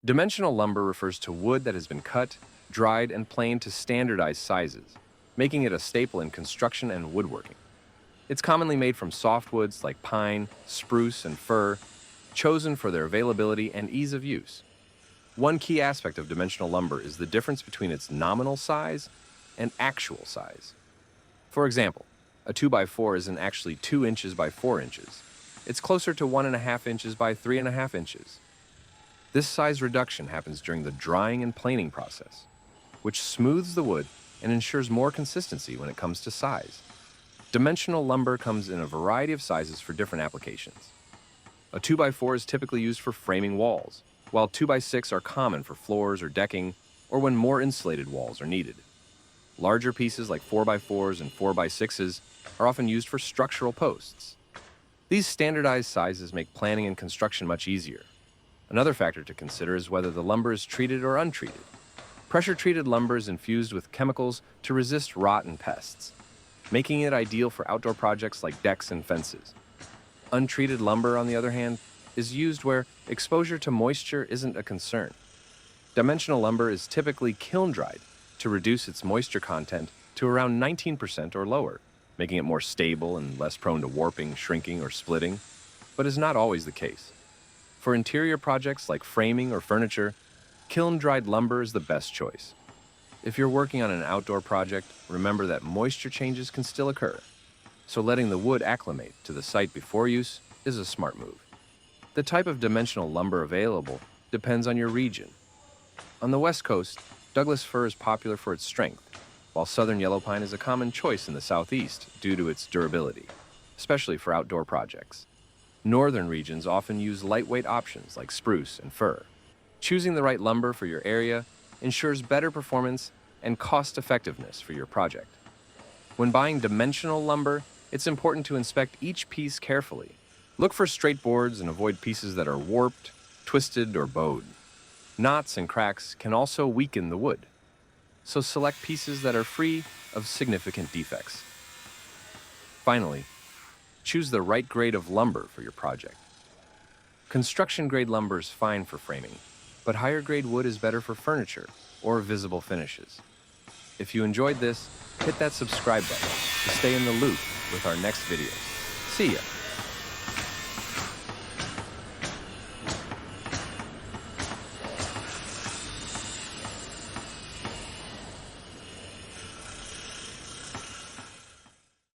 Dimensional lumber refers to wood that has been cut, dried, and planed to standardized sizes, making it a staple in construction and woodworking. It's commonly made from softwoods like pine, spruce, and fir, chosen for their availability and ease of use. One key aspect of dimensional lumber is the difference between its nominal size and actual size. For example, a 2x4 isn't actually 2 inches by 4 inches. It's closer to 1.5 inches by 3.5 inches. This size reduction happens during the drying and planing process, which smooths the wood and ensures more consistency when it comes to size. Dimensional lumber comes in a variety of sizes for different applications. A 2x4 is typically used for framing walls, while 2x6 are common for floors or decking, or when more insulated walls are needed. Larger pieces like 4x4s and 4x6s are often used for structural posts. These standardized sizes make planning and construction much easier. Another factor to consider is whether the lumber is treated or untreated. Pressure-treated lumber is infused with chemicals to resist rot and pests, making it ideal for outdoor projects like decks and fences. Untreated lumber, on the other hand, is used where exposure to moisture isn't a concern. Dimensional lumber is typically kiln-dried to reduce its moisture content to around 19% or lower, making it more stable and less prone to warping, shrinking, or splitting, but is not always the case. For interior projects like framing or furniture, kiln-dried lumber is the best choice. If you're working on an outdoor project, remember that moisture changes can still occur, so letting the wood acclimate to the site before use is a smart move. The type of dimensional lumber available depends on your region. On the West Coast, Douglas fir is popular for its strength, while southern yellow pine is a common choice in the Southeast due to its durability, especially for outdoor projects. Northern regions often use lightweight options like spruce and fir. Choosing the right lumber for your area ensures better performance and cost-effectiveness for your project. When buying dimensional lumber, it's important to inspect each piece carefully. Look for straight boards and avoid pieces that are warped, twisted, or bowed. Knots and cracks can also weaken the wood, so select pieces that are free of significant defects. Finally, choose the right grade of lumber for your project. Construction-grade lumber is fine for framing, but higher-grade wood is better for furniture or visible finishes. If you enjoyed this, hit that subscribe button to stay in the loop with our next videos. See ya!